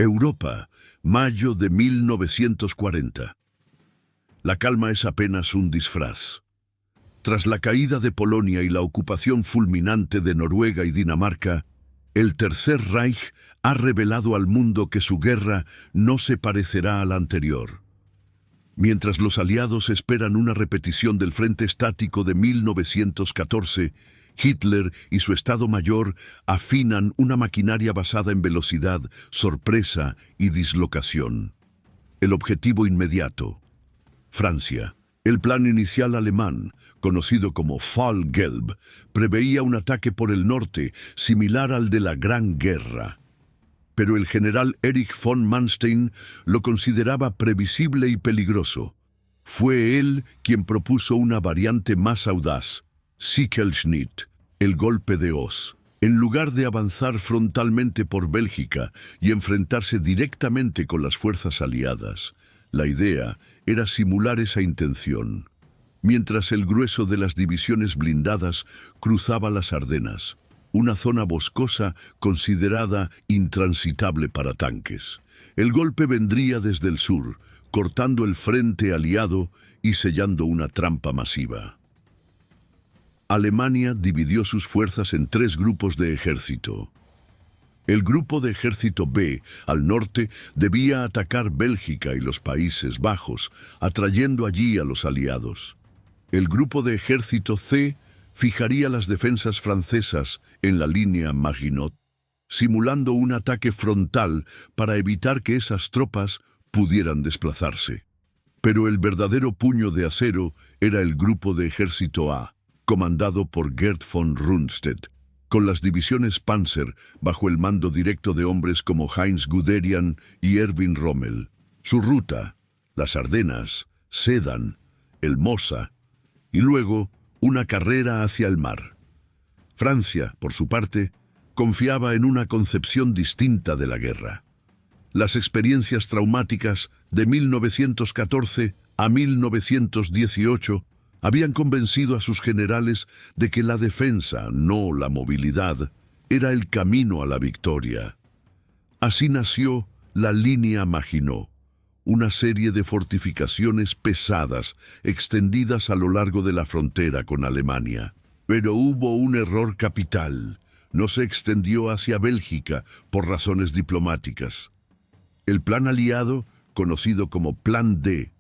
Europa, mayo de 1940. La calma es apenas un disfraz. Tras la caída de Polonia y la ocupación fulminante de Noruega y Dinamarca, el Tercer Reich ha revelado al mundo que su guerra no se parecerá a la anterior. Mientras los aliados esperan una repetición del frente estático de 1914, Hitler y su Estado Mayor afinan una maquinaria basada en velocidad, sorpresa y dislocación. El objetivo inmediato: Francia. El plan inicial alemán, conocido como Fallgelb, preveía un ataque por el norte, similar al de la Gran Guerra. Pero el general Erich von Manstein lo consideraba previsible y peligroso. Fue él quien propuso una variante más audaz: Sichelschnitt, el golpe de hoz. En lugar de avanzar frontalmente por Bélgica y enfrentarse directamente con las fuerzas aliadas, la idea era simular esa intención, mientras el grueso de las divisiones blindadas cruzaba las Ardenas, una zona boscosa considerada intransitable para tanques. El golpe vendría desde el sur, cortando el frente aliado y sellando una trampa masiva. Alemania dividió sus fuerzas en 3 grupos de ejército. El grupo de ejército B, al norte, debía atacar Bélgica y los Países Bajos, atrayendo allí a los aliados. El grupo de ejército C fijaría las defensas francesas en la línea Maginot, simulando un ataque frontal para evitar que esas tropas pudieran desplazarse. Pero el verdadero puño de acero era el grupo de ejército A, comandado por Gerd von Rundstedt, con las divisiones Panzer bajo el mando directo de hombres como Heinz Guderian y Erwin Rommel. Su ruta: las Ardenas, Sedan, el Mosa, y luego una carrera hacia el mar. Francia, por su parte, confiaba en una concepción distinta de la guerra. Las experiencias traumáticas de 1914 a 1918 habían convencido a sus generales de que la defensa, no la movilidad, era el camino a la victoria. Así nació la línea Maginot, una serie de fortificaciones pesadas extendidas a lo largo de la frontera con Alemania. Pero hubo un error capital: no se extendió hacia Bélgica por razones diplomáticas. El plan aliado, conocido como Plan D,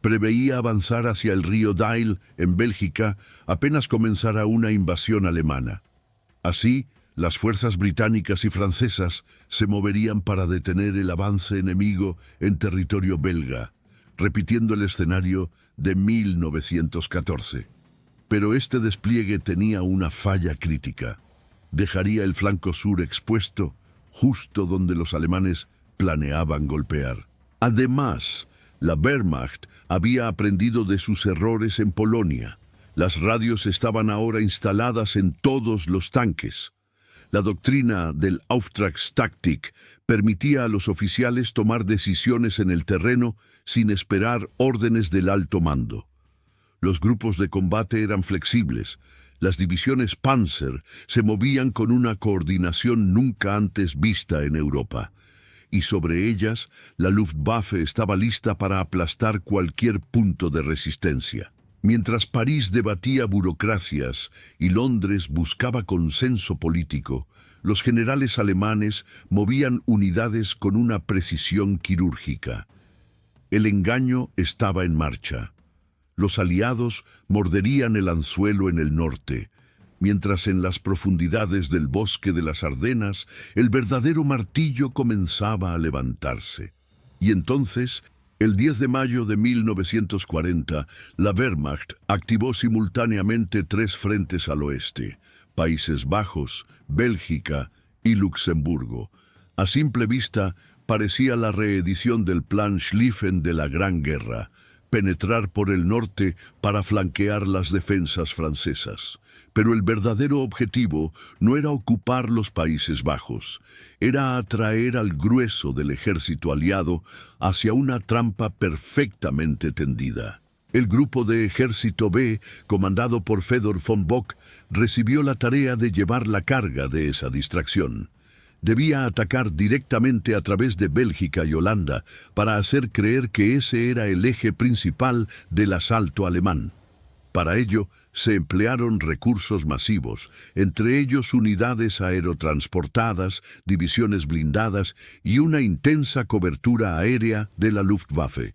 preveía avanzar hacia el río Dyle, en Bélgica, apenas comenzara una invasión alemana. Así, las fuerzas británicas y francesas se moverían para detener el avance enemigo en territorio belga, repitiendo el escenario de 1914. Pero este despliegue tenía una falla crítica: dejaría el flanco sur expuesto, justo donde los alemanes planeaban golpear. Además, la Wehrmacht había aprendido de sus errores en Polonia. Las radios estaban ahora instaladas en todos los tanques. La doctrina del Auftragstaktik permitía a los oficiales tomar decisiones en el terreno sin esperar órdenes del alto mando. Los grupos de combate eran flexibles. Las divisiones Panzer se movían con una coordinación nunca antes vista en Europa, y sobre ellas la Luftwaffe estaba lista para aplastar cualquier punto de resistencia. Mientras París debatía burocracias y Londres buscaba consenso político, los generales alemanes movían unidades con una precisión quirúrgica. El engaño estaba en marcha. Los aliados morderían el anzuelo en el norte, mientras en las profundidades del bosque de las Ardenas el verdadero martillo comenzaba a levantarse. Y entonces, el 10 de mayo de 1940, la Wehrmacht activó simultáneamente 3 frentes al oeste: Países Bajos, Bélgica y Luxemburgo. A simple vista, parecía la reedición del Plan Schlieffen de la Gran Guerra: penetrar por el norte para flanquear las defensas francesas. Pero el verdadero objetivo no era ocupar los Países Bajos, era atraer al grueso del ejército aliado hacia una trampa perfectamente tendida. El grupo de ejército B, comandado por Fedor von Bock, recibió la tarea de llevar la carga de esa distracción. debía atacar directamente a través de Bélgica y Holanda para hacer creer que ese era el eje principal del asalto alemán. Para ello, se emplearon recursos masivos, entre ellos unidades aerotransportadas, divisiones blindadas y una intensa cobertura aérea de la Luftwaffe.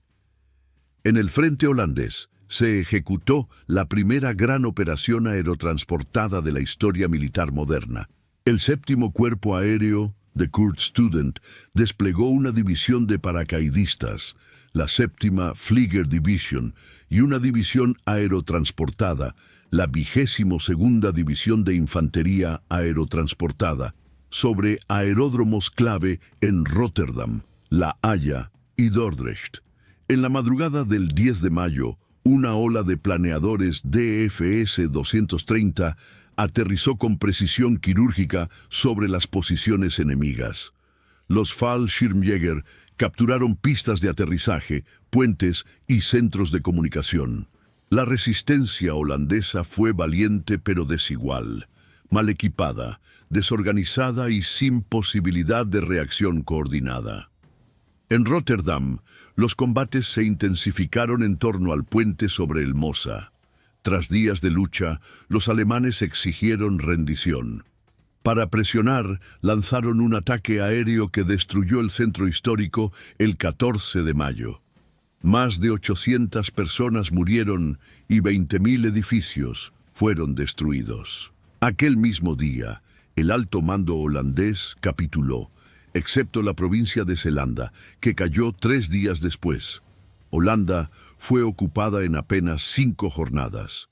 En el frente holandés, se ejecutó la primera gran operación aerotransportada de la historia militar moderna. El séptimo cuerpo aéreo de Kurt Student desplegó una división de paracaidistas, la séptima Flieger Division, y una división aerotransportada, la 22ª División de Infantería Aerotransportada, sobre aeródromos clave en Rotterdam, La Haya y Dordrecht. En la madrugada del 10 de mayo, una ola de planeadores DFS-230 aterrizó con precisión quirúrgica sobre las posiciones enemigas. Los Fallschirmjäger capturaron pistas de aterrizaje, puentes y centros de comunicación. La resistencia holandesa fue valiente pero desigual, mal equipada, desorganizada y sin posibilidad de reacción coordinada. En Rotterdam, los combates se intensificaron en torno al puente sobre el Mosa. Tras días de lucha, los alemanes exigieron rendición. Para presionar, lanzaron un ataque aéreo que destruyó el centro histórico el 14 de mayo. Más de 800 personas murieron y 20.000 edificios fueron destruidos. Aquel mismo día, el alto mando holandés capituló, excepto la provincia de Zelanda, que cayó 3 días después. Holanda fue ocupada en apenas 5 jornadas.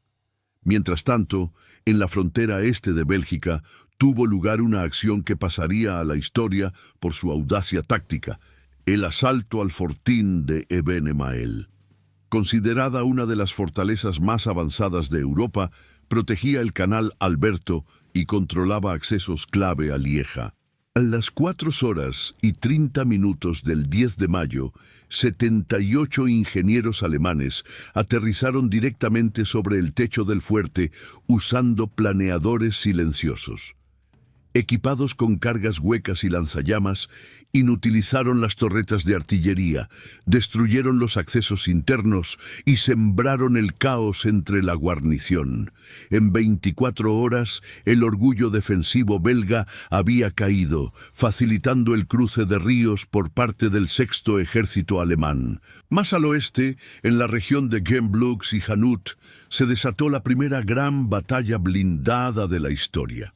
Mientras tanto, en la frontera este de Bélgica, tuvo lugar una acción que pasaría a la historia por su audacia táctica, el asalto al fortín de Ebenemael. Considerada una de las fortalezas más avanzadas de Europa, protegía el canal Alberto y controlaba accesos clave a Lieja. A las 4:30 del 10 de mayo, 78 ingenieros alemanes aterrizaron directamente sobre el techo del fuerte usando planeadores silenciosos. Equipados con cargas huecas y lanzallamas, inutilizaron las torretas de artillería, destruyeron los accesos internos y sembraron el caos entre la guarnición. En 24 horas, el orgullo defensivo belga había caído, facilitando el cruce de ríos por parte del Sexto Ejército alemán. Más al oeste, en la región de Gembloux y Hanut, se desató la primera gran batalla blindada de la historia.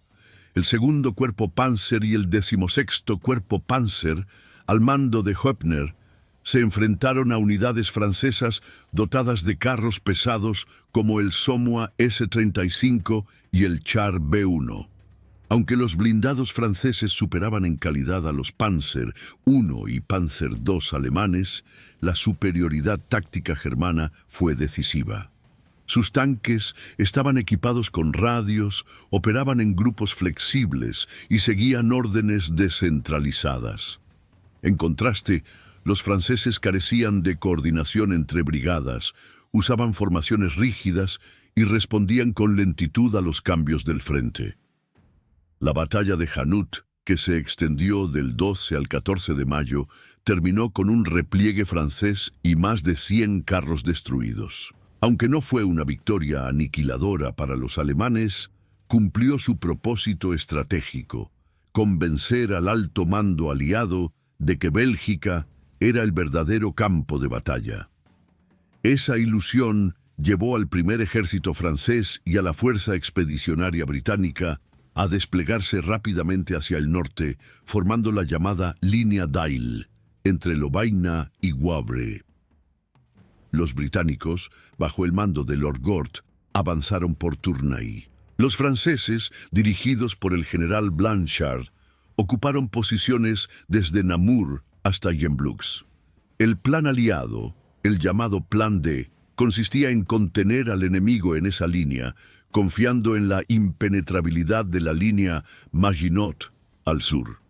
El segundo cuerpo Panzer y el 16º cuerpo Panzer, al mando de Hoepner, se enfrentaron a unidades francesas dotadas de carros pesados como el Somois S-35 y el Char B-1. Aunque los blindados franceses superaban en calidad a los Panzer I y Panzer II alemanes, la superioridad táctica germana fue decisiva. Sus tanques estaban equipados con radios, operaban en grupos flexibles y seguían órdenes descentralizadas. En contraste, los franceses carecían de coordinación entre brigadas, usaban formaciones rígidas y respondían con lentitud a los cambios del frente. La batalla de Hanut, que se extendió del 12 al 14 de mayo, terminó con un repliegue francés y más de 100 carros destruidos. Aunque no fue una victoria aniquiladora para los alemanes, cumplió su propósito estratégico, convencer al alto mando aliado de que Bélgica era el verdadero campo de batalla. Esa ilusión llevó al primer ejército francés y a la fuerza expedicionaria británica a desplegarse rápidamente hacia el norte, formando la llamada Línea d'Aille, entre Lovaina y Wavre. Los británicos, bajo el mando de Lord Gort, avanzaron por Tournai. Los franceses, dirigidos por el general Blanchard, ocuparon posiciones desde Namur hasta Gembloux. El plan aliado, el llamado Plan D, consistía en contener al enemigo en esa línea, confiando en la impenetrabilidad de la línea Maginot al sur.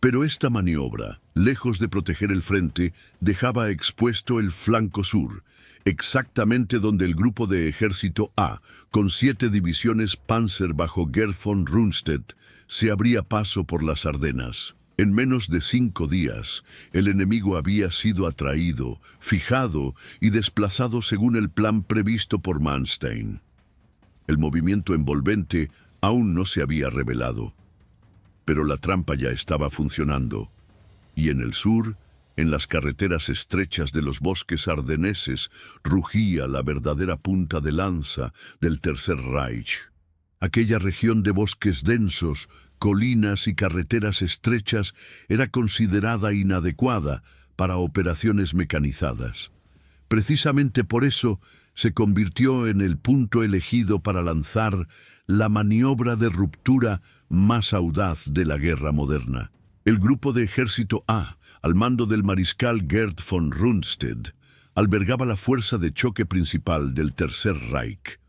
Pero esta maniobra, lejos de proteger el frente, dejaba expuesto el flanco sur, exactamente donde el grupo de ejército A, con 7 divisiones Panzer bajo Gerd von Rundstedt, se abría paso por las Ardenas. En menos de 5 días, el enemigo había sido atraído, fijado y desplazado según el plan previsto por Manstein. El movimiento envolvente aún no se había revelado, pero la trampa ya estaba funcionando, y en el sur, en las carreteras estrechas de los bosques ardeneses, rugía la verdadera punta de lanza del Tercer Reich. Aquella región de bosques densos, colinas y carreteras estrechas era considerada inadecuada para operaciones mecanizadas. Precisamente por eso se convirtió en el punto elegido para lanzar la maniobra de ruptura más audaz de la guerra moderna. El grupo de ejército A, al mando del mariscal Gerd von Rundstedt, albergaba la fuerza de choque principal del Tercer Reich.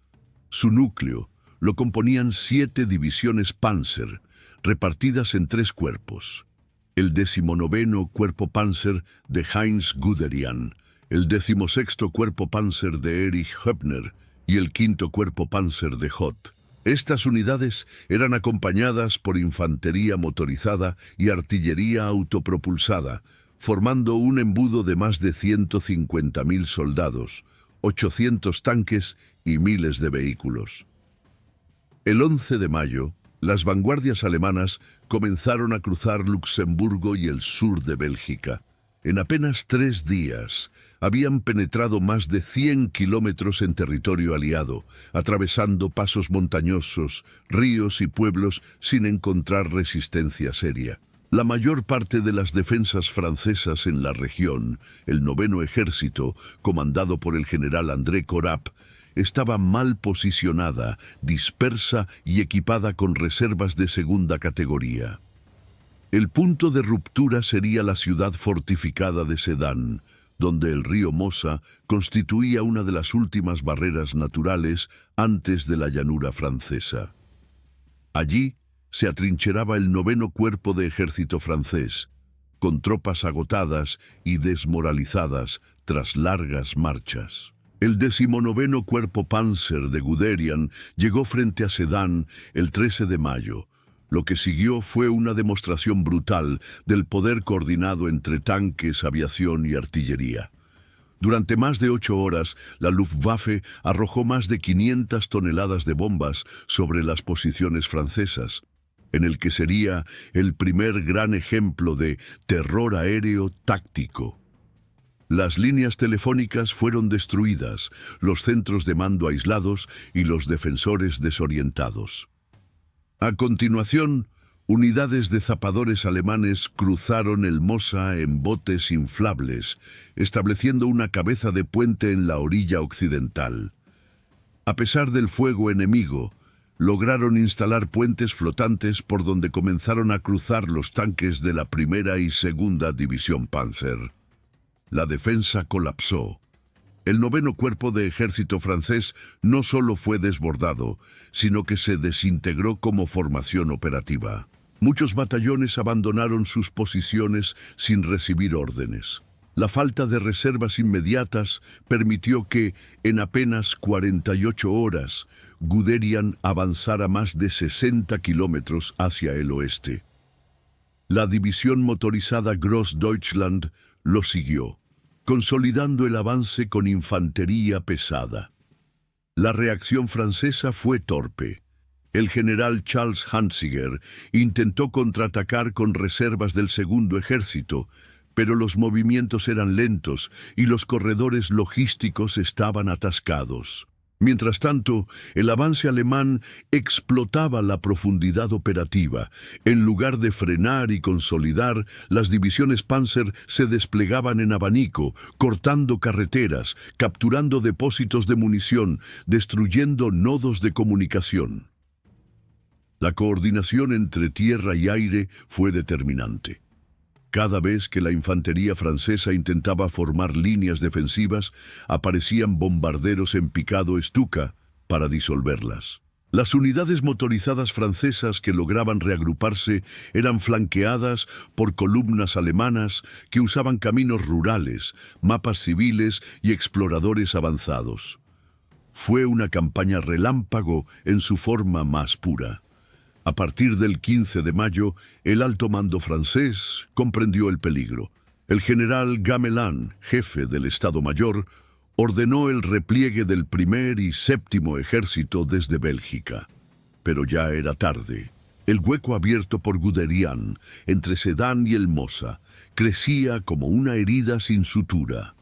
Su núcleo lo componían 7 divisiones Panzer, repartidas en 3 cuerpos. El 19º Cuerpo Panzer de Heinz Guderian, el 16º Cuerpo Panzer de Erich Höppner y el 5º Cuerpo Panzer de Hoth. Estas unidades eran acompañadas por infantería motorizada y artillería autopropulsada, formando un embudo de más de 150.000 soldados, 800 tanques y miles de vehículos. El 11 de mayo, las vanguardias alemanas comenzaron a cruzar Luxemburgo y el sur de Bélgica. En apenas 3 días, habían penetrado más de 100 kilómetros en territorio aliado, atravesando pasos montañosos, ríos y pueblos sin encontrar resistencia seria. La mayor parte de las defensas francesas en la región, el 9º Ejército, comandado por el general André Corap, estaba mal posicionada, dispersa y equipada con reservas de segunda categoría. El punto de ruptura sería la ciudad fortificada de Sedan, donde el río Mosa constituía una de las últimas barreras naturales antes de la llanura francesa. Allí se atrincheraba el 9º Cuerpo de Ejército francés, con tropas agotadas y desmoralizadas tras largas marchas. El 19º Cuerpo Panzer de Guderian llegó frente a Sedan el 13 de mayo. Lo que siguió fue una demostración brutal del poder coordinado entre tanques, aviación y artillería. Durante más de 8 horas, la Luftwaffe arrojó más de 500 toneladas de bombas sobre las posiciones francesas, en el que sería el primer gran ejemplo de terror aéreo táctico. Las líneas telefónicas fueron destruidas, los centros de mando aislados y los defensores desorientados. A continuación, unidades de zapadores alemanes cruzaron el Mosa en botes inflables, estableciendo una cabeza de puente en la orilla occidental. A pesar del fuego enemigo, lograron instalar puentes flotantes por donde comenzaron a cruzar los tanques de la 1ª y 2ª División Panzer. La defensa colapsó. El 9º Cuerpo de Ejército francés no solo fue desbordado, sino que se desintegró como formación operativa. Muchos batallones abandonaron sus posiciones sin recibir órdenes. La falta de reservas inmediatas permitió que, en apenas 48 horas, Guderian avanzara más de 60 kilómetros hacia el oeste. La división motorizada Großdeutschland lo siguió, consolidando el avance con infantería pesada. La reacción francesa fue torpe. El general Charles Hansiger intentó contraatacar con reservas del 2º Ejército, pero los movimientos eran lentos y los corredores logísticos estaban atascados. Mientras tanto, el avance alemán explotaba la profundidad operativa. En lugar de frenar y consolidar, las divisiones Panzer se desplegaban en abanico, cortando carreteras, capturando depósitos de munición, destruyendo nodos de comunicación. La coordinación entre tierra y aire fue determinante. Cada vez que la infantería francesa intentaba formar líneas defensivas, aparecían bombarderos en picado Stuka para disolverlas. Las unidades motorizadas francesas que lograban reagruparse eran flanqueadas por columnas alemanas que usaban caminos rurales, mapas civiles y exploradores avanzados. Fue una campaña relámpago en su forma más pura. A partir del 15 de mayo, el alto mando francés comprendió el peligro. El general Gamelin, jefe del Estado Mayor, ordenó el repliegue del primer y séptimo ejército desde Bélgica. Pero ya era tarde. El hueco abierto por Guderian, entre Sedan y el Mosa, crecía como una herida sin sutura.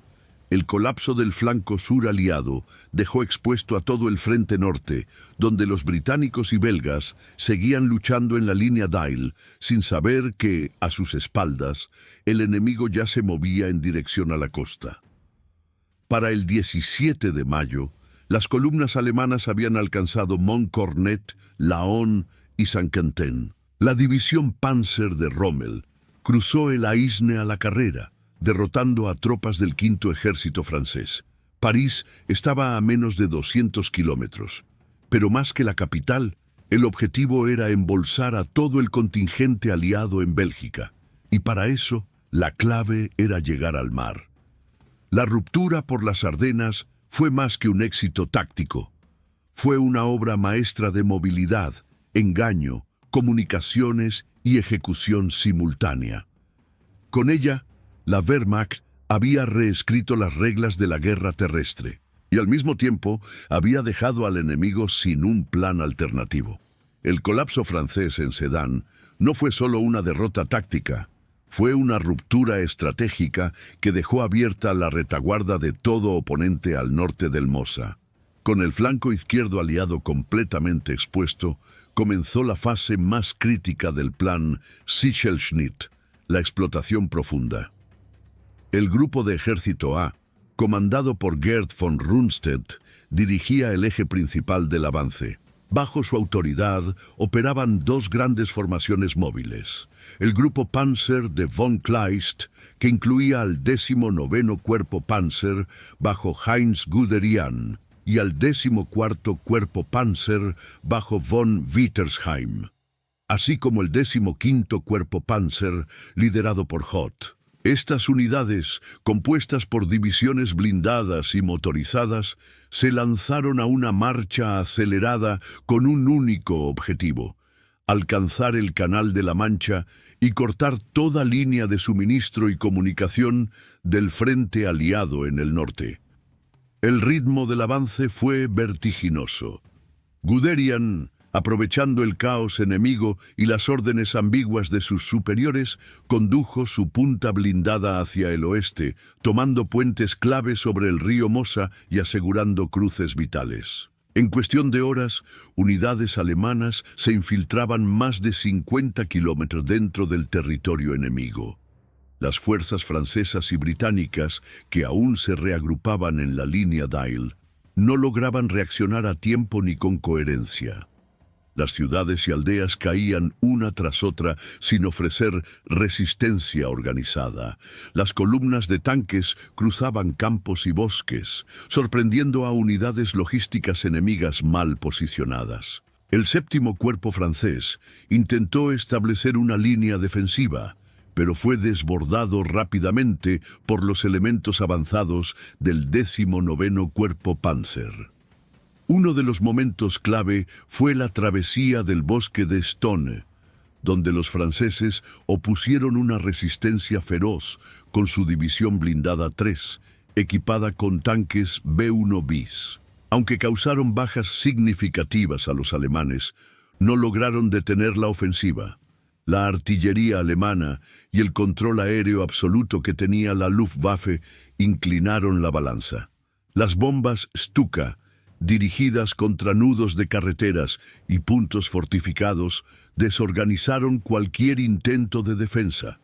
El colapso del flanco sur aliado dejó expuesto a todo el frente norte, donde los británicos y belgas seguían luchando en la línea Dyle, sin saber que, a sus espaldas, el enemigo ya se movía en dirección a la costa. Para el 17 de mayo, las columnas alemanas habían alcanzado Montcornet, Laon y Saint-Quentin. La división Panzer de Rommel cruzó el Aisne a la carrera, derrotando a tropas del quinto ejército francés. París estaba a menos de 200 kilómetros, pero más que la capital, el objetivo era embolsar a todo el contingente aliado en Bélgica, y para eso la clave era llegar al mar. La ruptura por las Ardenas fue más que un éxito táctico. Fue una obra maestra de movilidad, engaño, comunicaciones y ejecución simultánea. Con ella, la Wehrmacht había reescrito las reglas de la guerra terrestre y al mismo tiempo había dejado al enemigo sin un plan alternativo. El colapso francés en Sedan no fue solo una derrota táctica, fue una ruptura estratégica que dejó abierta la retaguarda de todo oponente al norte del Mosa. Con el flanco izquierdo aliado completamente expuesto, comenzó la fase más crítica del plan Sichelschnitt, la explotación profunda. El grupo de ejército A, comandado por Gerd von Rundstedt, dirigía el eje principal del avance. Bajo su autoridad operaban dos grandes formaciones móviles. El grupo Panzer de von Kleist, que incluía al 19º Cuerpo Panzer bajo Heinz Guderian, y al 14º Cuerpo Panzer bajo von Wittersheim, así como el 15º Cuerpo Panzer liderado por Hoth. Estas unidades, compuestas por divisiones blindadas y motorizadas, se lanzaron a una marcha acelerada con un único objetivo: alcanzar el Canal de la Mancha y cortar toda línea de suministro y comunicación del frente aliado en el norte. El ritmo del avance fue vertiginoso. Guderian, aprovechando el caos enemigo y las órdenes ambiguas de sus superiores, condujo su punta blindada hacia el oeste, tomando puentes clave sobre el río Mosa y asegurando cruces vitales. En cuestión de horas, unidades alemanas se infiltraban más de 50 kilómetros dentro del territorio enemigo. Las fuerzas francesas y británicas, que aún se reagrupaban en la línea Dyle, no lograban reaccionar a tiempo ni con coherencia. Las ciudades y aldeas caían una tras otra sin ofrecer resistencia organizada. Las columnas de tanques cruzaban campos y bosques, sorprendiendo a unidades logísticas enemigas mal posicionadas. El 7º Cuerpo francés intentó establecer una línea defensiva, pero fue desbordado rápidamente por los elementos avanzados del 19º Cuerpo Panzer. Uno de los momentos clave fue la travesía del bosque de Stone, donde los franceses opusieron una resistencia feroz con su división blindada 3, equipada con tanques B-1 bis. Aunque causaron bajas significativas a los alemanes, no lograron detener la ofensiva. La artillería alemana y el control aéreo absoluto que tenía la Luftwaffe inclinaron la balanza. Las bombas Stuka, dirigidas contra nudos de carreteras y puntos fortificados, desorganizaron cualquier intento de defensa.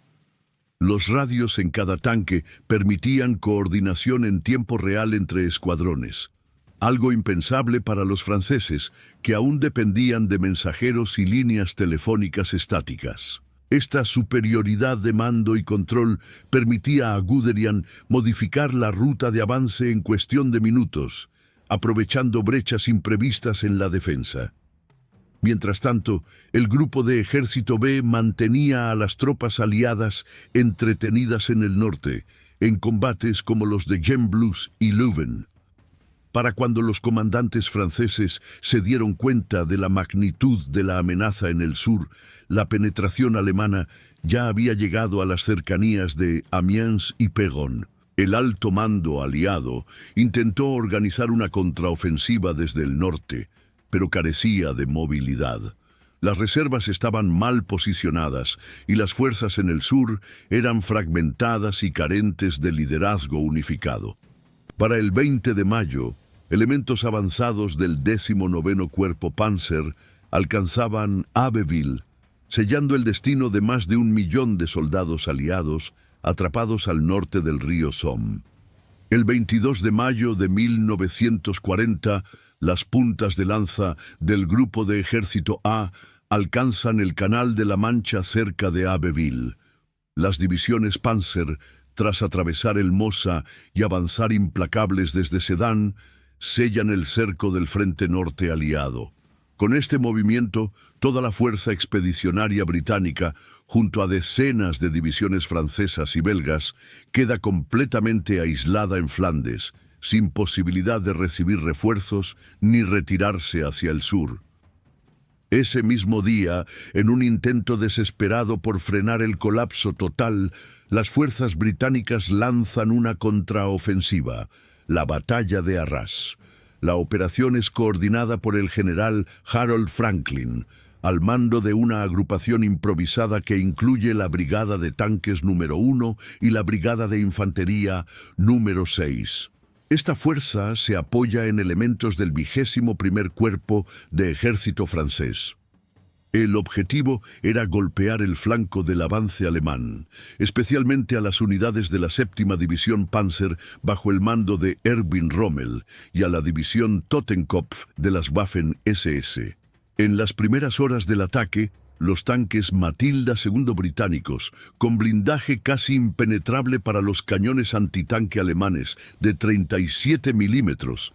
Los radios en cada tanque permitían coordinación en tiempo real entre escuadrones, algo impensable para los franceses, que aún dependían de mensajeros y líneas telefónicas estáticas. Esta superioridad de mando y control permitía a Guderian modificar la ruta de avance en cuestión de minutos, aprovechando brechas imprevistas en la defensa. Mientras tanto, el grupo de Ejército B mantenía a las tropas aliadas entretenidas en el norte, en combates como los de Gembloux y Leuven. Para cuando los comandantes franceses se dieron cuenta de la magnitud de la amenaza en el sur, la penetración alemana ya había llegado a las cercanías de Amiens y Péronne. El alto mando aliado intentó organizar una contraofensiva desde el norte, pero carecía de movilidad. Las reservas estaban mal posicionadas y las fuerzas en el sur eran fragmentadas y carentes de liderazgo unificado. Para el 20 de mayo, elementos avanzados del 19º Cuerpo Panzer alcanzaban Abbeville, sellando el destino de más de 1 millón de soldados aliados atrapados al norte del río Somme. El 22 de mayo de 1940, las puntas de lanza del grupo de Ejército A alcanzan el Canal de la Mancha cerca de Abbeville. Las divisiones Panzer, tras atravesar el Mosa y avanzar implacables desde Sedan, sellan el cerco del frente norte aliado. Con este movimiento, toda la fuerza expedicionaria británica, junto a decenas de divisiones francesas y belgas, queda completamente aislada en Flandes, sin posibilidad de recibir refuerzos ni retirarse hacia el sur. Ese mismo día, en un intento desesperado por frenar el colapso total, las fuerzas británicas lanzan una contraofensiva, la Batalla de Arras. La operación es coordinada por el general Harold Franklin, al mando de una agrupación improvisada que incluye la Brigada de Tanques número 1 y la Brigada de Infantería número 6. Esta fuerza se apoya en elementos del 21º Cuerpo de Ejército francés. El objetivo era golpear el flanco del avance alemán, especialmente a las unidades de la 7ª División Panzer bajo el mando de Erwin Rommel y a la División Totenkopf de las Waffen-SS. En las primeras horas del ataque, los tanques Matilda II británicos, con blindaje casi impenetrable para los cañones antitanque alemanes de 37 milímetros,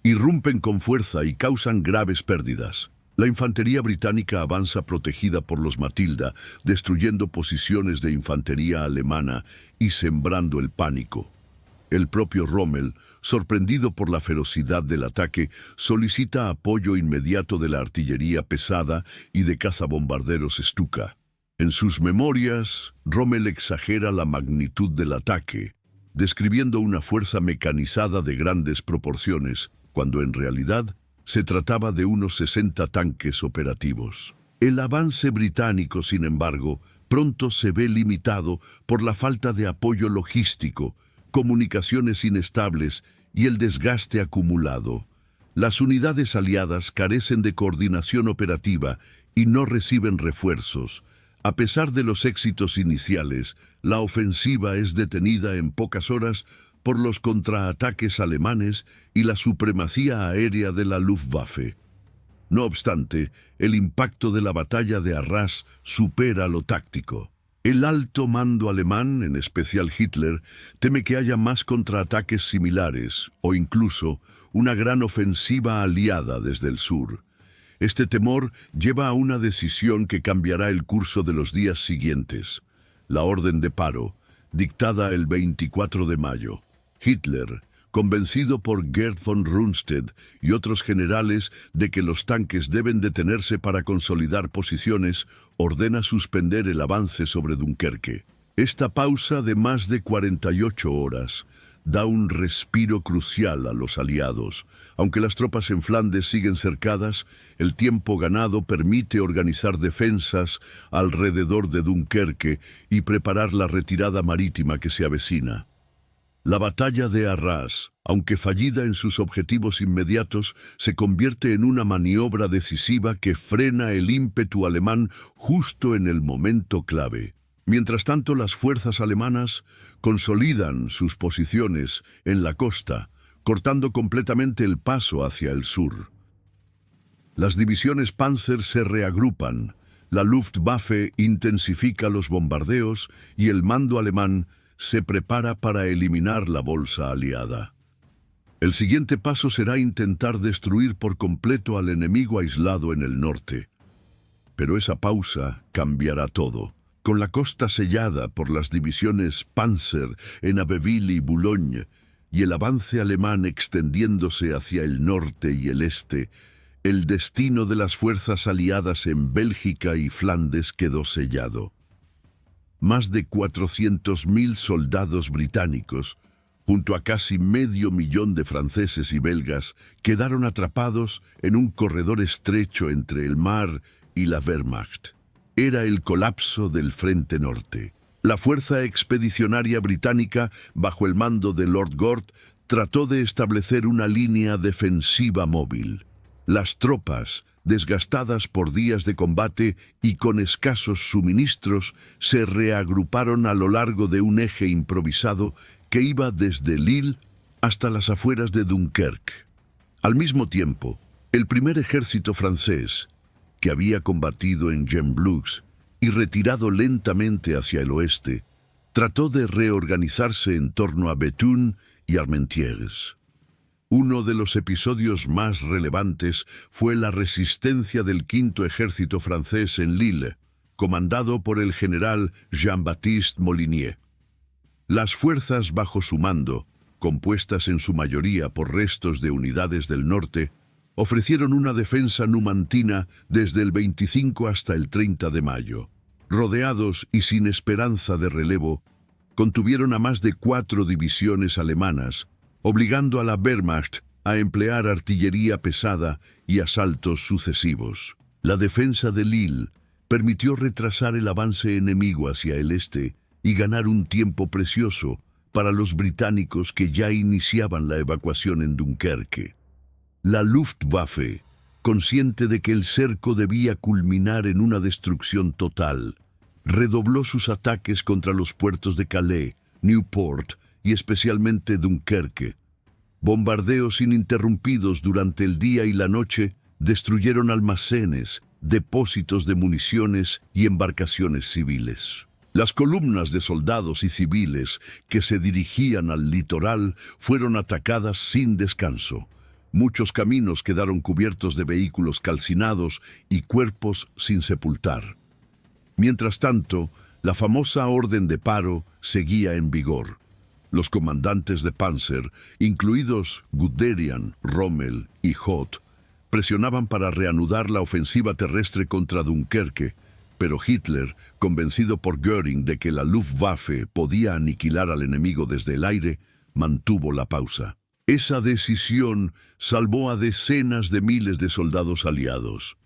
irrumpen con fuerza y causan graves pérdidas. La infantería británica avanza protegida por los Matilda, destruyendo posiciones de infantería alemana y sembrando el pánico. El propio Rommel, sorprendido por la ferocidad del ataque, solicita apoyo inmediato de la artillería pesada y de cazabombarderos Stuka. En sus memorias, Rommel exagera la magnitud del ataque, describiendo una fuerza mecanizada de grandes proporciones, cuando en realidad se trataba de unos 60 tanques operativos. El avance británico, sin embargo, pronto se ve limitado por la falta de apoyo logístico, comunicaciones inestables y el desgaste acumulado. Las unidades aliadas carecen de coordinación operativa y no reciben refuerzos. A pesar de los éxitos iniciales, la ofensiva es detenida en pocas horas por los contraataques alemanes y la supremacía aérea de la Luftwaffe. No obstante, el impacto de la batalla de Arras supera lo táctico. El alto mando alemán, en especial Hitler, teme que haya más contraataques similares o incluso una gran ofensiva aliada desde el sur. Este temor lleva a una decisión que cambiará el curso de los días siguientes: la orden de paro, dictada el 24 de mayo. Hitler, convencido por Gerd von Rundstedt y otros generales de que los tanques deben detenerse para consolidar posiciones, ordena suspender el avance sobre Dunkerque. Esta pausa de más de 48 horas da un respiro crucial a los aliados. Aunque las tropas en Flandes siguen cercadas, el tiempo ganado permite organizar defensas alrededor de Dunkerque y preparar la retirada marítima que se avecina. La batalla de Arras, aunque fallida en sus objetivos inmediatos, se convierte en una maniobra decisiva que frena el ímpetu alemán justo en el momento clave. Mientras tanto, las fuerzas alemanas consolidan sus posiciones en la costa, cortando completamente el paso hacia el sur. Las divisiones Panzer se reagrupan, la Luftwaffe intensifica los bombardeos y el mando alemán se prepara para eliminar la bolsa aliada. El siguiente paso será intentar destruir por completo al enemigo aislado en el norte. Pero esa pausa cambiará todo. Con la costa sellada por las divisiones Panzer en Abbeville y Boulogne, y el avance alemán extendiéndose hacia el norte y el este, el destino de las fuerzas aliadas en Bélgica y Flandes quedó sellado. Más de 400.000 soldados británicos, junto a casi 500.000 de franceses y belgas, quedaron atrapados en un corredor estrecho entre el mar y la Wehrmacht. Era el colapso del Frente Norte. La fuerza expedicionaria británica, bajo el mando de Lord Gort, trató de establecer una línea defensiva móvil. Las tropas, desgastadas por días de combate y con escasos suministros, se reagruparon a lo largo de un eje improvisado que iba desde Lille hasta las afueras de Dunkerque. Al mismo tiempo, el primer ejército francés, que había combatido en Gembloux y retirado lentamente hacia el oeste, trató de reorganizarse en torno a Bethune y Armentières. Uno de los episodios más relevantes fue la resistencia del quinto ejército francés en Lille, comandado por el general Jean-Baptiste Molinier. Las fuerzas bajo su mando, compuestas en su mayoría por restos de unidades del norte, ofrecieron una defensa numantina desde el 25 hasta el 30 de mayo. Rodeados y sin esperanza de relevo, contuvieron a más de 4 divisiones alemanas, obligando a la Wehrmacht a emplear artillería pesada y asaltos sucesivos. La defensa de Lille permitió retrasar el avance enemigo hacia el este y ganar un tiempo precioso para los británicos que ya iniciaban la evacuación en Dunkerque. La Luftwaffe, consciente de que el cerco debía culminar en una destrucción total, redobló sus ataques contra los puertos de Calais, Newport y especialmente Dunkerque. Bombardeos ininterrumpidos durante el día y la noche destruyeron almacenes, depósitos de municiones y embarcaciones civiles. Las columnas de soldados y civiles que se dirigían al litoral fueron atacadas sin descanso. Muchos caminos quedaron cubiertos de vehículos calcinados y cuerpos sin sepultar. Mientras tanto, la famosa orden de paro seguía en vigor. Los comandantes de Panzer, incluidos Guderian, Rommel y Hoth, presionaban para reanudar la ofensiva terrestre contra Dunkerque, pero Hitler, convencido por Göring de que la Luftwaffe podía aniquilar al enemigo desde el aire, mantuvo la pausa. Esa decisión salvó a decenas de miles de soldados aliados.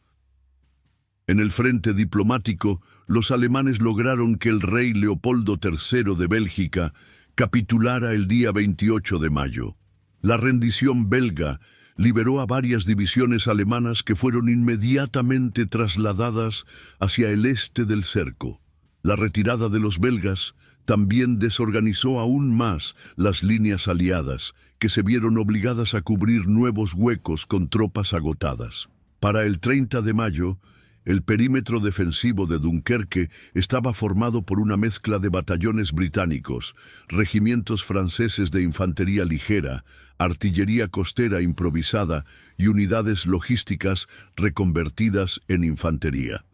En el frente diplomático, los alemanes lograron que el rey Leopoldo III de Bélgica capitulara el día 28 de mayo. La rendición belga liberó a varias divisiones alemanas que fueron inmediatamente trasladadas hacia el este del cerco. La retirada de los belgas también desorganizó aún más las líneas aliadas, que se vieron obligadas a cubrir nuevos huecos con tropas agotadas. Para el 30 de mayo, el perímetro defensivo de Dunkerque estaba formado por una mezcla de batallones británicos, regimientos franceses de infantería ligera, artillería costera improvisada y unidades logísticas reconvertidas en infantería.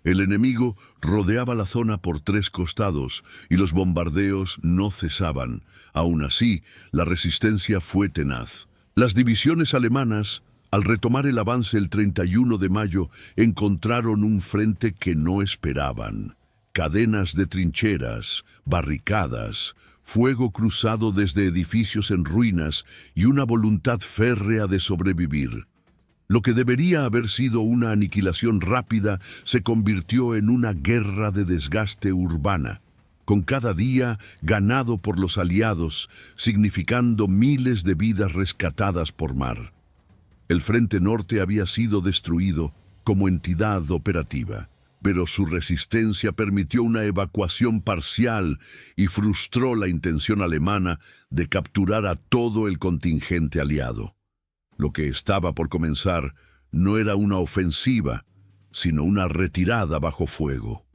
El enemigo rodeaba la zona por 3 costados y los bombardeos no cesaban. Aún así, la resistencia fue tenaz. Las divisiones alemanas, al retomar el avance el 31 de mayo, encontraron un frente que no esperaban. Cadenas de trincheras, barricadas, fuego cruzado desde edificios en ruinas y una voluntad férrea de sobrevivir. Lo que debería haber sido una aniquilación rápida se convirtió en una guerra de desgaste urbana, con cada día ganado por los aliados, significando miles de vidas rescatadas por mar. El Frente Norte había sido destruido como entidad operativa, pero su resistencia permitió una evacuación parcial y frustró la intención alemana de capturar a todo el contingente aliado. Lo que estaba por comenzar no era una ofensiva, sino una retirada bajo fuego.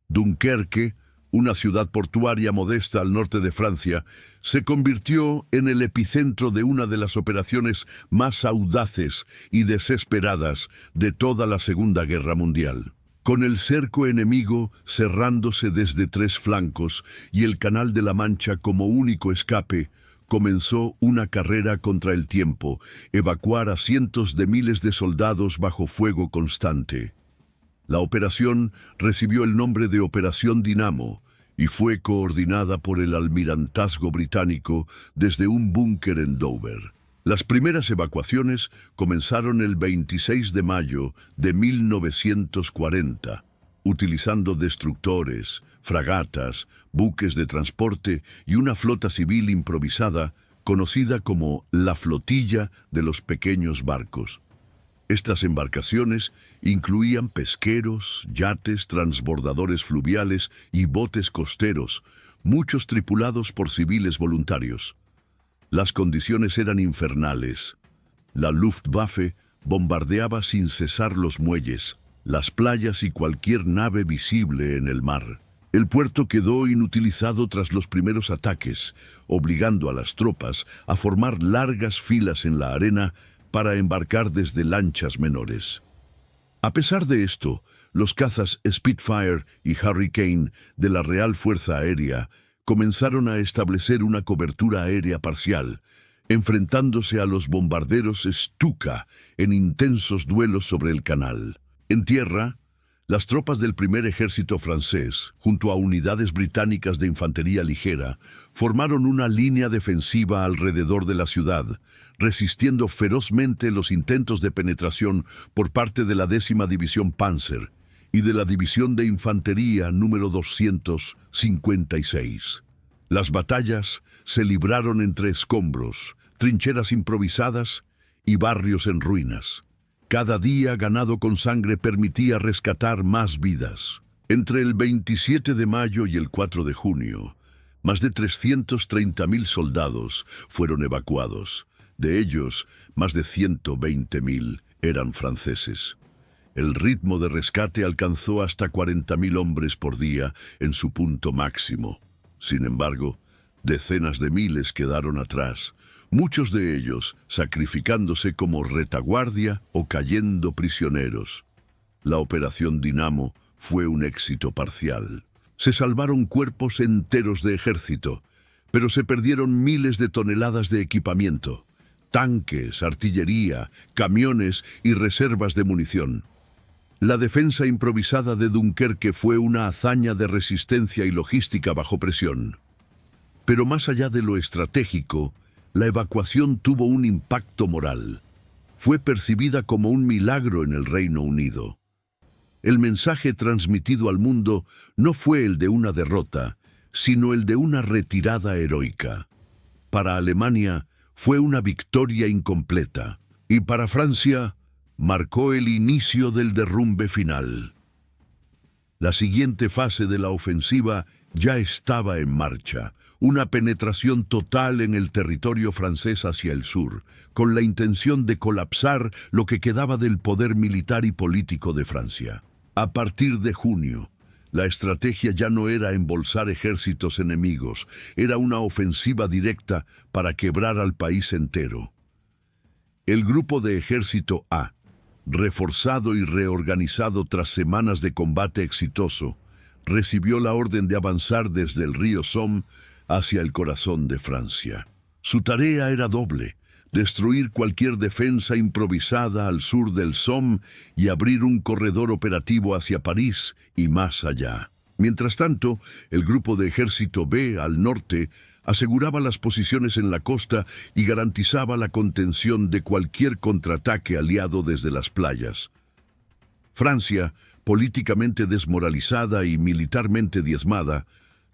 Dunkerque una ciudad portuaria modesta al norte de Francia, se convirtió en el epicentro de una de las operaciones más audaces y desesperadas de toda la Segunda Guerra Mundial. Con el cerco enemigo cerrándose desde tres flancos y el Canal de la Mancha como único escape, comenzó una carrera contra el tiempo, evacuar a cientos de miles de soldados bajo fuego constante. La operación recibió el nombre de Operación Dinamo y fue coordinada por el almirantazgo británico desde un búnker en Dover. Las primeras evacuaciones comenzaron el 26 de mayo de 1940, utilizando destructores, fragatas, buques de transporte y una flota civil improvisada conocida como la Flotilla de los Pequeños Barcos. Estas embarcaciones incluían pesqueros, yates, transbordadores fluviales y botes costeros, muchos tripulados por civiles voluntarios. Las condiciones eran infernales. La Luftwaffe bombardeaba sin cesar los muelles, las playas y cualquier nave visible en el mar. El puerto quedó inutilizado tras los primeros ataques, obligando a las tropas a formar largas filas en la arena para embarcar desde lanchas menores. A pesar de esto, los cazas Spitfire y Hurricane de la Real Fuerza Aérea comenzaron a establecer una cobertura aérea parcial, enfrentándose a los bombarderos Stuka en intensos duelos sobre el canal. En tierra, las tropas del primer ejército francés, junto a unidades británicas de infantería ligera, formaron una línea defensiva alrededor de la ciudad, resistiendo ferozmente los intentos de penetración por parte de la 10ª División Panzer y de la División de Infantería número 256. Las batallas se libraron entre escombros, trincheras improvisadas y barrios en ruinas. Cada día ganado con sangre permitía rescatar más vidas. Entre el 27 de mayo y el 4 de junio, más de 330.000 soldados fueron evacuados. De ellos, más de 120.000 eran franceses. El ritmo de rescate alcanzó hasta 40.000 hombres por día en su punto máximo. Sin embargo, decenas de miles quedaron atrás, muchos de ellos sacrificándose como retaguardia o cayendo prisioneros. La Operación Dinamo fue un éxito parcial. Se salvaron cuerpos enteros de ejército, pero se perdieron miles de toneladas de equipamiento, tanques, artillería, camiones y reservas de munición. La defensa improvisada de Dunkerque fue una hazaña de resistencia y logística bajo presión. Pero más allá de lo estratégico, la evacuación tuvo un impacto moral. Fue percibida como un milagro en el Reino Unido. El mensaje transmitido al mundo no fue el de una derrota, sino el de una retirada heroica. Para Alemania fue una victoria incompleta, y para Francia marcó el inicio del derrumbe final. La siguiente fase de la ofensiva ya estaba en marcha, una penetración total en el territorio francés hacia el sur, con la intención de colapsar lo que quedaba del poder militar y político de Francia. A partir de junio, la estrategia ya no era embolsar ejércitos enemigos, era una ofensiva directa para quebrar al país entero. El grupo de Ejército A, reforzado y reorganizado tras semanas de combate exitoso, recibió la orden de avanzar desde el río Somme hacia el corazón de Francia. Su tarea era doble: destruir cualquier defensa improvisada al sur del Somme y abrir un corredor operativo hacia París y más allá. Mientras tanto, el grupo de Ejército B al norte aseguraba las posiciones en la costa y garantizaba la contención de cualquier contraataque aliado desde las playas. Francia, políticamente desmoralizada y militarmente diezmada,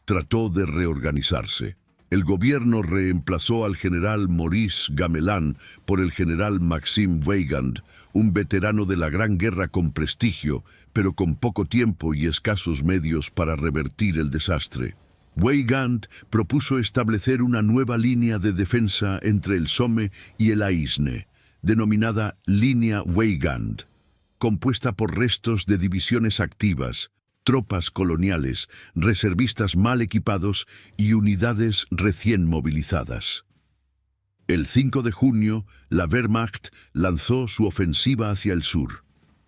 trató de reorganizarse. El gobierno reemplazó al general Maurice Gamelin por el general Maxime Weygand, un veterano de la Gran Guerra con prestigio, pero con poco tiempo y escasos medios para revertir el desastre. Weygand propuso establecer una nueva línea de defensa entre el Somme y el Aisne, denominada Línea Weygand, compuesta por restos de divisiones activas, tropas coloniales, reservistas mal equipados y unidades recién movilizadas. El 5 de junio, la Wehrmacht lanzó su ofensiva hacia el sur.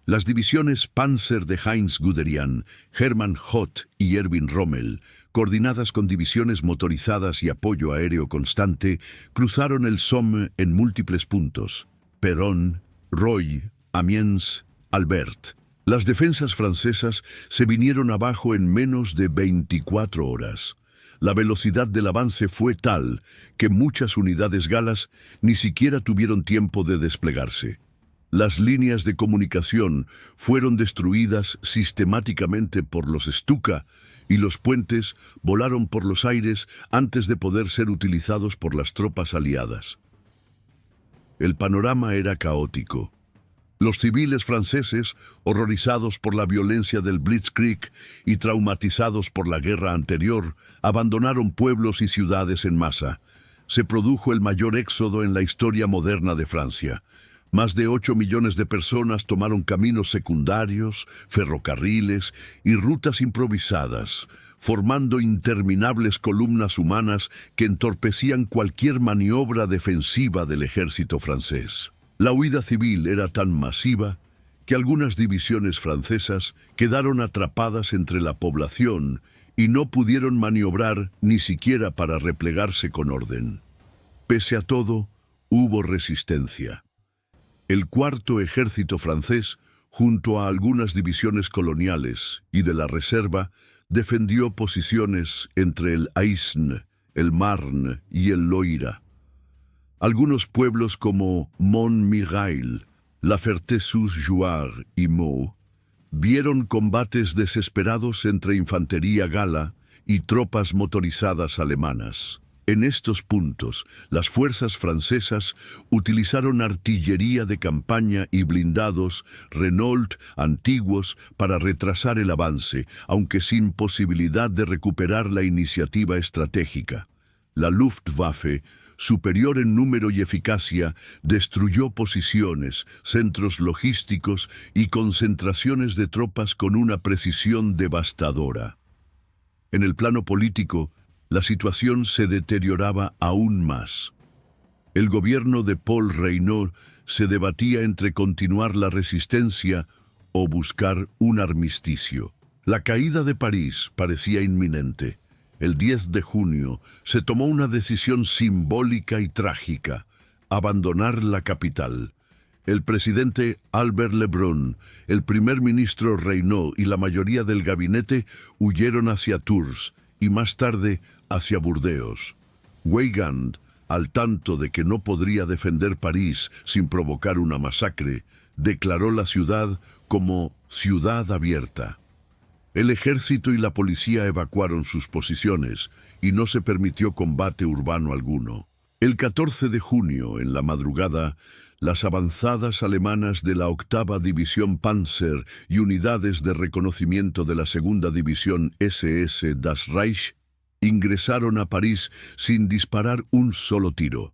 Las divisiones Panzer de Heinz Guderian, Hermann Hoth y Erwin Rommel, coordinadas con divisiones motorizadas y apoyo aéreo constante, cruzaron el Somme en múltiples puntos: Peronne, Roye, Amiens, Albert. Las defensas francesas se vinieron abajo en menos de 24 horas. La velocidad del avance fue tal que muchas unidades galas ni siquiera tuvieron tiempo de desplegarse. Las líneas de comunicación fueron destruidas sistemáticamente por los Stuka y los puentes volaron por los aires antes de poder ser utilizados por las tropas aliadas. El panorama era caótico. Los civiles franceses, horrorizados por la violencia del Blitzkrieg y traumatizados por la guerra anterior, abandonaron pueblos y ciudades en masa. Se produjo el mayor éxodo en la historia moderna de Francia. Más de 8 millones de personas tomaron caminos secundarios, ferrocarriles y rutas improvisadas, formando interminables columnas humanas que entorpecían cualquier maniobra defensiva del ejército francés. La huida civil era tan masiva que algunas divisiones francesas quedaron atrapadas entre la población y no pudieron maniobrar ni siquiera para replegarse con orden. Pese a todo, hubo resistencia. El cuarto ejército francés, junto a algunas divisiones coloniales y de la reserva, defendió posiciones entre el Aisne, el Marne y el Loira. Algunos pueblos como Montmirail, La Ferté-sous-Jouarre y Meaux vieron combates desesperados entre infantería gala y tropas motorizadas alemanas. En estos puntos, las fuerzas francesas utilizaron artillería de campaña y blindados Renault antiguos para retrasar el avance, aunque sin posibilidad de recuperar la iniciativa estratégica. La Luftwaffe, superior en número y eficacia, destruyó posiciones, centros logísticos y concentraciones de tropas con una precisión devastadora. En el plano político, la situación se deterioraba aún más. El gobierno de Paul Reynaud se debatía entre continuar la resistencia o buscar un armisticio. La caída de París parecía inminente. El 10 de junio se tomó una decisión simbólica y trágica: abandonar la capital. El presidente Albert Lebrun, el primer ministro Reynaud y la mayoría del gabinete huyeron hacia Tours y más tarde hacia Burdeos. Weygand, al tanto de que no podría defender París sin provocar una masacre, declaró la ciudad como ciudad abierta. El ejército y la policía evacuaron sus posiciones y no se permitió combate urbano alguno. El 14 de junio, en la madrugada, las avanzadas alemanas de la 8ª División Panzer y unidades de reconocimiento de la 2ª División SS Das Reich ingresaron a París sin disparar un solo tiro.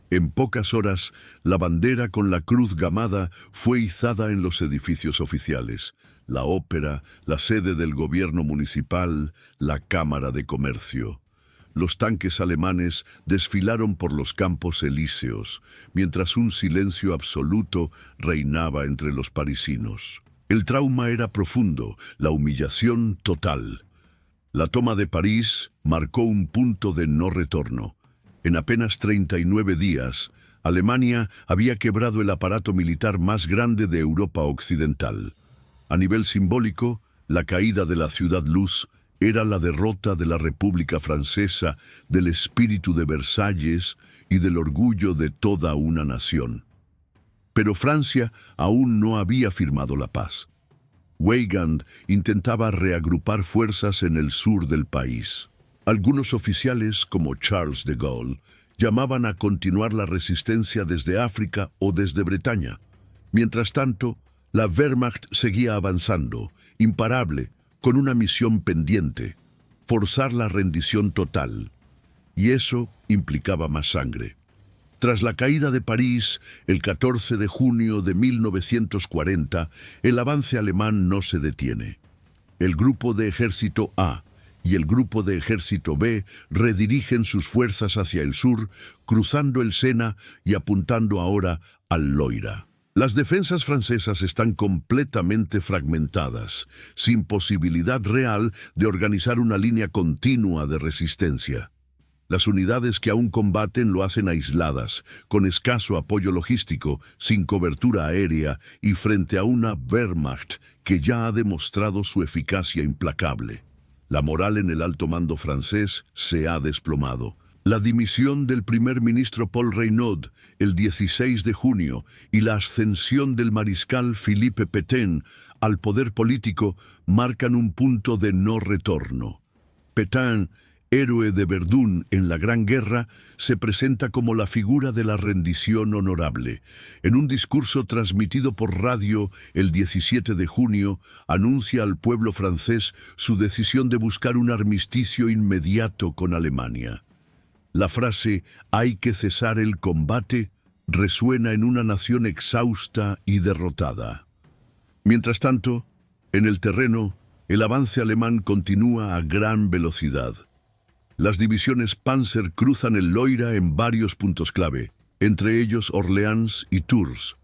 En pocas horas, la bandera con la cruz gamada fue izada en los edificios oficiales: la ópera, la sede del gobierno municipal, la Cámara de Comercio. Los tanques alemanes desfilaron por los campos elíseos, mientras un silencio absoluto reinaba entre los parisinos. El trauma era profundo, la humillación total. La toma de París marcó un punto de no retorno. En apenas 39 días, Alemania había quebrado el aparato militar más grande de Europa Occidental. A nivel simbólico, la caída de la Ciudad Luz era la derrota de la República Francesa, del espíritu de Versalles y del orgullo de toda una nación. Pero Francia aún no había firmado la paz. Weygand intentaba reagrupar fuerzas en el sur del país. Algunos oficiales, como Charles de Gaulle, llamaban a continuar la resistencia desde África o desde Bretaña. Mientras tanto, la Wehrmacht seguía avanzando, imparable, con una misión pendiente: forzar la rendición total. Y eso implicaba más sangre. Tras la caída de París, el 14 de junio de 1940, el avance alemán no se detiene. El grupo de ejército A y el grupo de ejército B redirigen sus fuerzas hacia el sur, cruzando el Sena y apuntando ahora al Loira. Las defensas francesas están completamente fragmentadas, sin posibilidad real de organizar una línea continua de resistencia. Las unidades que aún combaten lo hacen aisladas, con escaso apoyo logístico, sin cobertura aérea y frente a una Wehrmacht que ya ha demostrado su eficacia implacable. La moral en el alto mando francés se ha desplomado. La dimisión del primer ministro Paul Reynaud el 16 de junio y la ascensión del mariscal Philippe Pétain al poder político marcan un punto de no retorno. Pétain, héroe de Verdún en la Gran Guerra, se presenta como la figura de la rendición honorable. En un discurso transmitido por radio el 17 de junio, anuncia al pueblo francés su decisión de buscar un armisticio inmediato con Alemania. La frase «hay que cesar el combate» resuena en una nación exhausta y derrotada. Mientras tanto, en el terreno, el avance alemán continúa a gran velocidad. Las divisiones Panzer cruzan el Loira en varios puntos clave, entre ellos Orleans y Tours,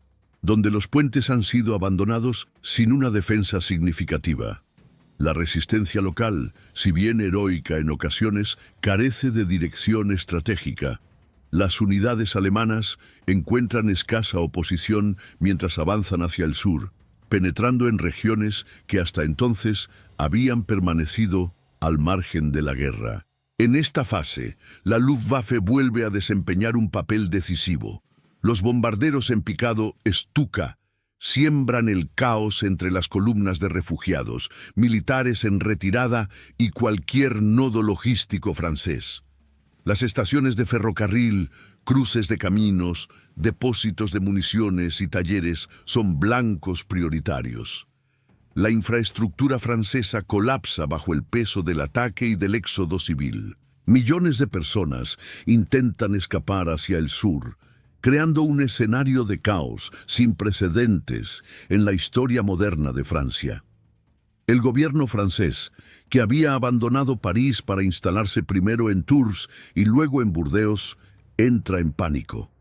donde los puentes han sido abandonados sin una defensa significativa. La resistencia local, si bien heroica en ocasiones, carece de dirección estratégica. Las unidades alemanas encuentran escasa oposición mientras avanzan hacia el sur, penetrando en regiones que hasta entonces habían permanecido al margen de la guerra. En esta fase, la Luftwaffe vuelve a desempeñar un papel decisivo. Los bombarderos en picado Stuka siembran el caos entre las columnas de refugiados, militares en retirada y cualquier nodo logístico francés. Las estaciones de ferrocarril, cruces de caminos, depósitos de municiones y talleres son blancos prioritarios. La infraestructura francesa colapsa bajo el peso del ataque y del éxodo civil. Millones de personas intentan escapar hacia el sur, creando un escenario de caos sin precedentes en la historia moderna de Francia. El gobierno francés, que había abandonado París para instalarse primero en Tours y luego en Burdeos, entra en pánico.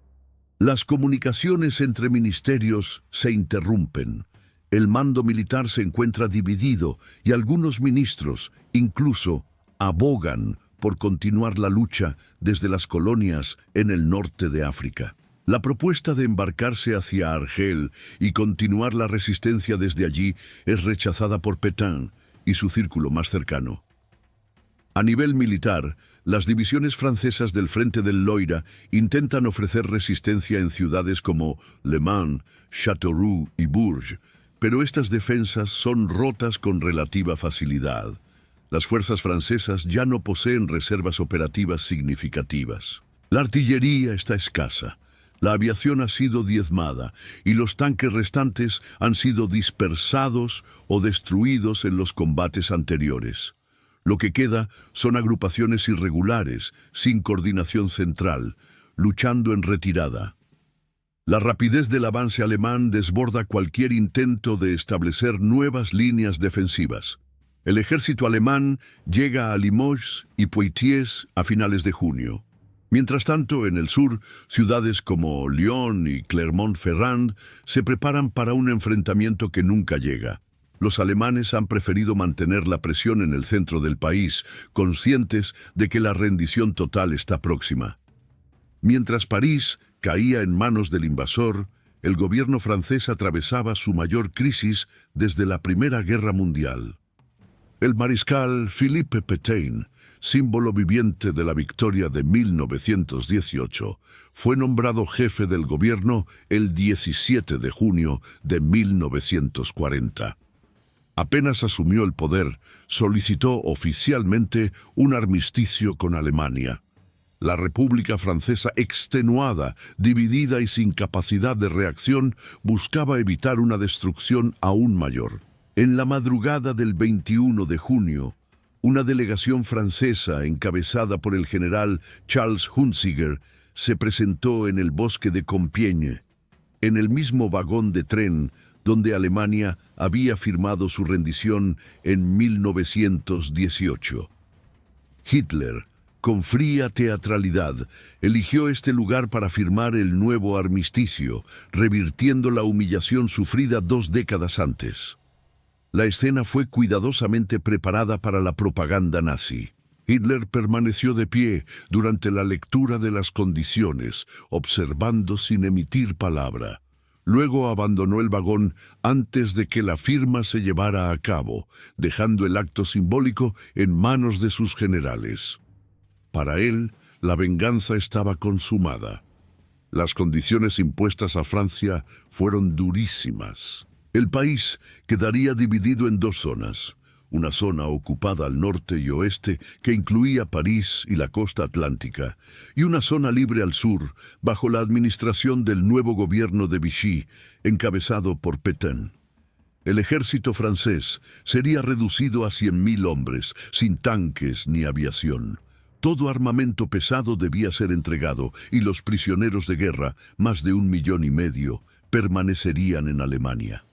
Las comunicaciones entre ministerios se interrumpen. El mando militar se encuentra dividido y algunos ministros incluso abogan por continuar la lucha desde las colonias en el norte de África. La propuesta de embarcarse hacia Argel y continuar la resistencia desde allí es rechazada por Pétain y su círculo más cercano. A nivel militar, las divisiones francesas del frente del Loira intentan ofrecer resistencia en ciudades como Le Mans, Châteauroux y Bourges, pero estas defensas son rotas con relativa facilidad. Las fuerzas francesas ya no poseen reservas operativas significativas. La artillería está escasa. La aviación ha sido diezmada y los tanques restantes han sido dispersados o destruidos en los combates anteriores. Lo que queda son agrupaciones irregulares, sin coordinación central, luchando en retirada. La rapidez del avance alemán desborda cualquier intento de establecer nuevas líneas defensivas. El ejército alemán llega a Limoges y Poitiers a finales de junio. Mientras tanto, en el sur, ciudades como Lyon y Clermont-Ferrand se preparan para un enfrentamiento que nunca llega. Los alemanes han preferido mantener la presión en el centro del país, conscientes de que la rendición total está próxima. Mientras París caía en manos del invasor, el gobierno francés atravesaba su mayor crisis desde la Primera Guerra Mundial. El mariscal Philippe Pétain, símbolo viviente de la victoria de 1918, fue nombrado jefe del gobierno el 17 de junio de 1940. Apenas asumió el poder, solicitó oficialmente un armisticio con Alemania. La República Francesa, extenuada, dividida y sin capacidad de reacción, buscaba evitar una destrucción aún mayor. En la madrugada del 21 de junio, una delegación francesa encabezada por el general Charles Hunziker se presentó en el bosque de Compiègne. En el mismo vagón de tren donde Alemania había firmado su rendición en 1918. Hitler, con fría teatralidad, eligió este lugar para firmar el nuevo armisticio, revirtiendo la humillación sufrida 2 décadas antes. La escena fue cuidadosamente preparada para la propaganda nazi. Hitler permaneció de pie durante la lectura de las condiciones, observando sin emitir palabra. Luego abandonó el vagón antes de que la firma se llevara a cabo, dejando el acto simbólico en manos de sus generales. Para él, la venganza estaba consumada. Las condiciones impuestas a Francia fueron durísimas. El país quedaría dividido en 2 zonas. Una zona ocupada al norte y oeste que incluía París y la costa atlántica, y una zona libre al sur, bajo la administración del nuevo gobierno de Vichy, encabezado por Pétain. El ejército francés sería reducido a 100.000 hombres, sin tanques ni aviación. Todo armamento pesado debía ser entregado y los prisioneros de guerra, más de 1,5 millones, permanecerían en Alemania.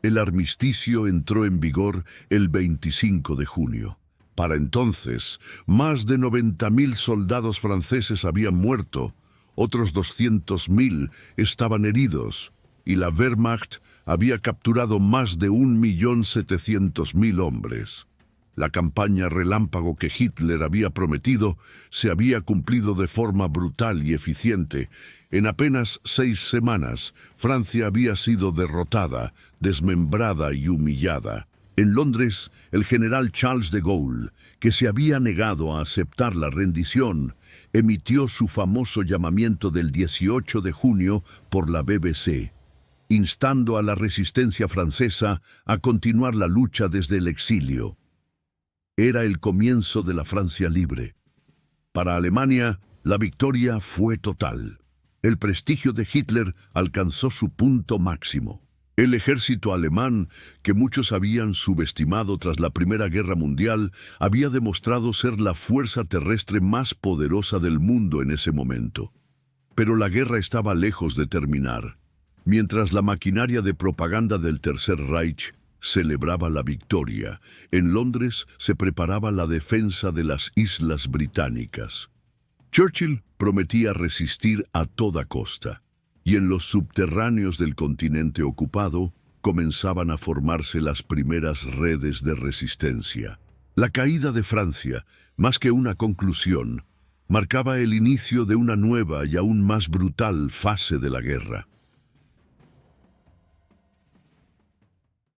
El armisticio entró en vigor el 25 de junio. Para entonces, más de 90.000 soldados franceses habían muerto, otros 200.000 estaban heridos, y la Wehrmacht había capturado más de 1.700.000 hombres. La campaña relámpago que Hitler había prometido se había cumplido de forma brutal y eficiente. En apenas 6 semanas, Francia había sido derrotada, desmembrada y humillada. En Londres, el general Charles de Gaulle, que se había negado a aceptar la rendición, emitió su famoso llamamiento del 18 de junio por la BBC, instando a la resistencia francesa a continuar la lucha desde el exilio. Era el comienzo de la Francia libre. Para Alemania, la victoria fue total. El prestigio de Hitler alcanzó su punto máximo. El ejército alemán, que muchos habían subestimado tras la Primera Guerra Mundial, había demostrado ser la fuerza terrestre más poderosa del mundo en ese momento. Pero la guerra estaba lejos de terminar. Mientras la maquinaria de propaganda del Tercer Reich celebraba la victoria, en Londres se preparaba la defensa de las Islas Británicas. Churchill prometía resistir a toda costa, y en los subterráneos del continente ocupado comenzaban a formarse las primeras redes de resistencia. La caída de Francia, más que una conclusión, marcaba el inicio de una nueva y aún más brutal fase de la guerra.